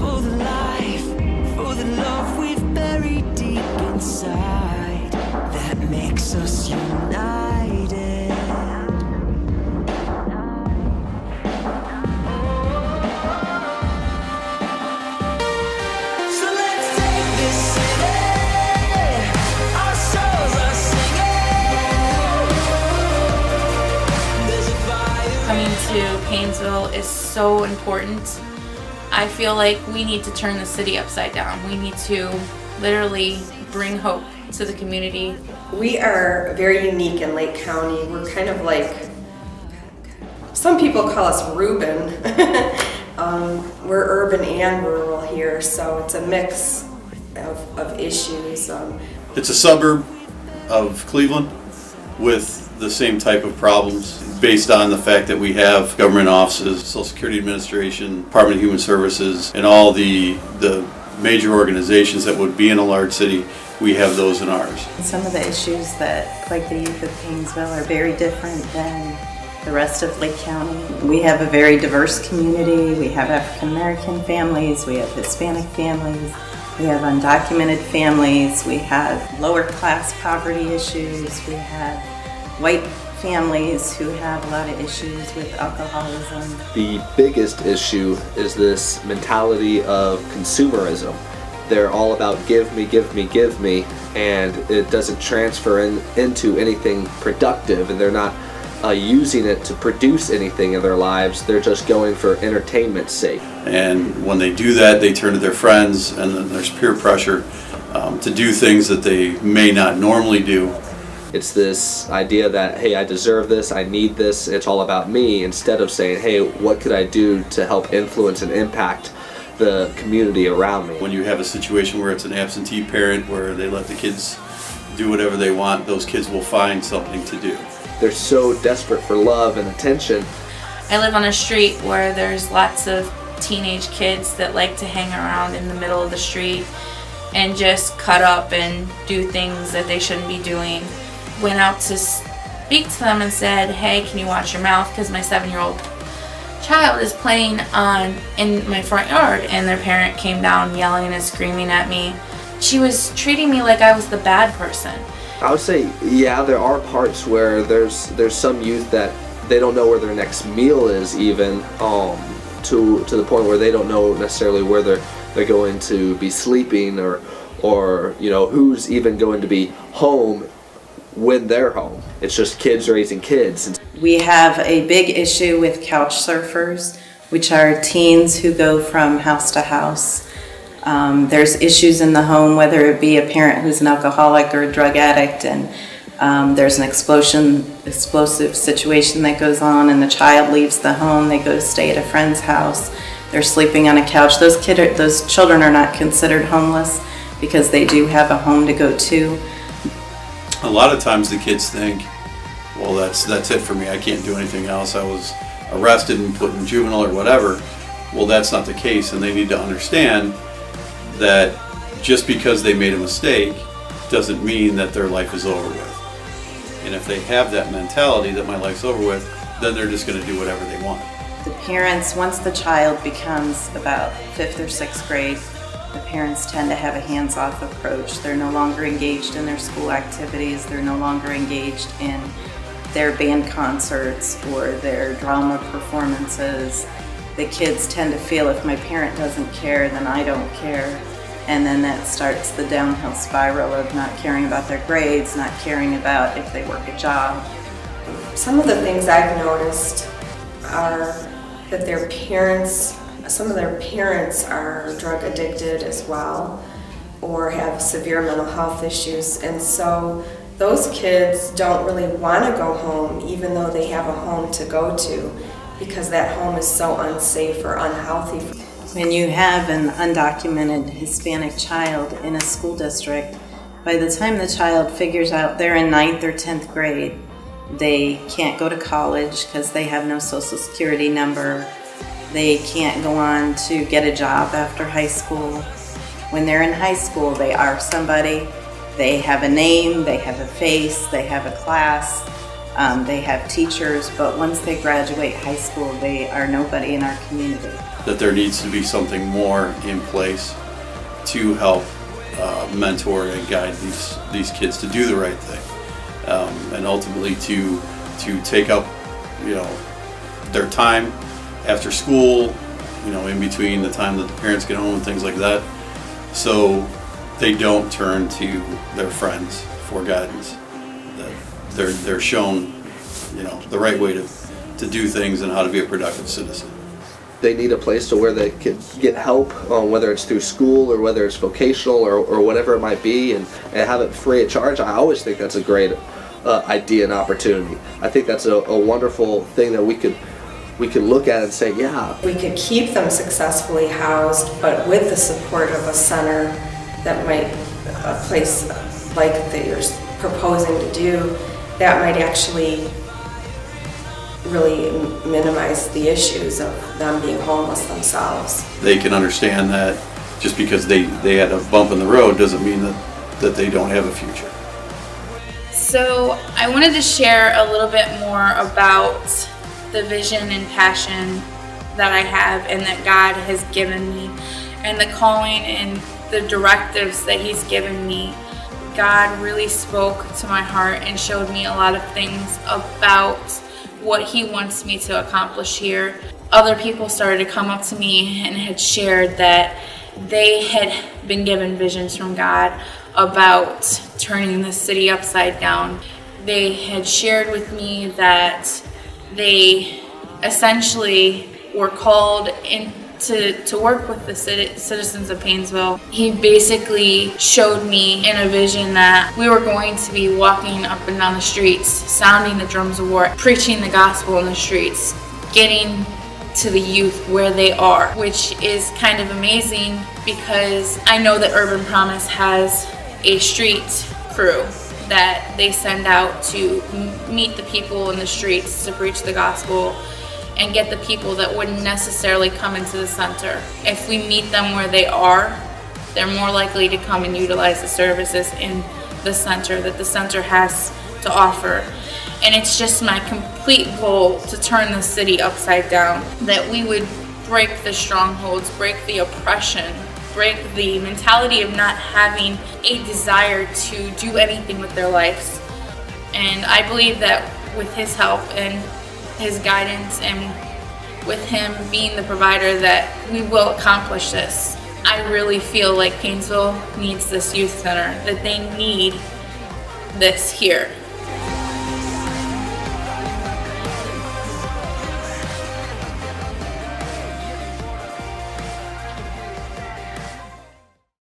for the life, for the love we've buried deep inside that makes us united. So let's take this city, our souls are singing. There's a fire. Coming to Painesville is so important. I feel like we need to turn the city upside down. We need to literally bring hope to the community. We are very unique in Lake County. We're kind of like, some people call us Reuben. We're urban and rural here, so it's a mix of issues. It's a suburb of Cleveland with the same type of problems based on the fact that we have government offices, Social Security Administration, Department of Human Services, and all the major organizations that would be in a large city. We have those in ours. Some of the issues that plague the youth of Painesville are very different than the rest of Lake County. We have a very diverse community. We have African American families, we have Hispanic families, we have undocumented families, we have lower class poverty issues, we have white families who have a lot of issues with alcoholism. The biggest issue is this mentality of consumerism. They're all about give me, give me, give me, and it doesn't transfer into anything productive, and they're not using it to produce anything in their lives. They're just going for entertainment's sake. And when they do that, they turn to their friends, and then there's peer pressure to do things that they may not normally do. It's this idea that, hey, I deserve this, I need this, it's all about me, instead of saying, hey, what could I do to help influence and impact the community around me. When you have a situation where it's an absentee parent where they let the kids do whatever they want, those kids will find something to do. They're so desperate for love and attention. I live on a street where there's lots of teenage kids that like to hang around in the middle of the street and just cut up and do things that they shouldn't be doing. Went out to speak to them and said, hey, can you watch your mouth, because my 7-year-old child is playing in my front yard, and their parent came down yelling and screaming at me. She was treating me like I was the bad person. I would say, yeah, there are parts where there's some youth that they don't know where their next meal is, even to the point where they don't know necessarily where they're going to be sleeping, or you know, who's even going to be home when they're home. It's just kids raising kids. We have a big issue with couch surfers, which are teens who go from house to house. There's issues in the home, whether it be a parent who's an alcoholic or a drug addict, and there's an explosive situation that goes on, and the child leaves the home, they go to stay at a friend's house, they're sleeping on a couch. Those children are not considered homeless because they do have a home to go to. A lot of times the kids think, well, that's it for me, I can't do anything else, I was arrested and put in juvenile or whatever. Well, that's not the case, and they need to understand that just because they made a mistake doesn't mean that their life is over with. And if they have that mentality that my life's over with, then they're just going to do whatever they want. The parents, once the child becomes about 5th or 6th grade, the parents tend to have a hands-off approach. They're no longer engaged in their school activities. They're no longer engaged in their band concerts or their drama performances. The kids tend to feel, if my parent doesn't care, then I don't care. And then that starts the downhill spiral of not caring about their grades, not caring about if they work a job. Some of the things I've noticed are that some of their parents are drug addicted as well, or have severe mental health issues, and so those kids don't really want to go home even though they have a home to go to, because that home is so unsafe or unhealthy. When you have an undocumented Hispanic child in a school district, by the time the child figures out they're in 9th or 10th grade, they can't go to college because they have no social security number. They can't go on to get a job after high school. When they're in high school, they are somebody. They have a name, they have a face, they have a class, they have teachers, but once they graduate high school, they are nobody in our community. that there needs to be something more in place to help mentor and guide these kids to do the right thing, and ultimately to take up, you know, their time after school, you know, in between the time that the parents get home and things like that, so they don't turn to their friends for guidance. That they're shown, you know, the right way to do things and how to be a productive citizen. They need a place to where they can get help, whether it's through school or whether it's vocational or whatever it might be, and have it free of charge. I always think that's a great idea and opportunity. I think that's a wonderful thing that we could look at and say, yeah. We could keep them successfully housed, but with the support of a center that might, a place like that you're proposing to do, that might actually really minimize the issues of them being homeless themselves. They can understand that just because they had a bump in the road doesn't mean that they don't have a future. So I wanted to share a little bit more about the vision and passion that I have and that God has given me, and the calling and the directives that He's given me. God really spoke to my heart and showed me a lot of things about what He wants me to accomplish here. Other people started to come up to me and had shared that they had been given visions from God about turning the city upside down. They had shared with me that they essentially were called to work with the citizens of Painesville. He basically showed me in a vision that we were going to be walking up and down the streets, sounding the drums of war, preaching the gospel in the streets, getting to the youth where they are, which is kind of amazing because I know that Urban Promise has a street crew that they send out to meet the people in the streets to preach the gospel and get the people that wouldn't necessarily come into the center. If we meet them where they are, they're more likely to come and utilize the services in the center that the center has to offer. And it's just my complete goal to turn the city upside down, that we would break the strongholds, break the oppression, break the mentality of not having a desire to do anything with their lives. And I believe that with His help and His guidance and with Him being the provider, that we will accomplish this. I really feel like Painesville needs this youth center, that they need this here.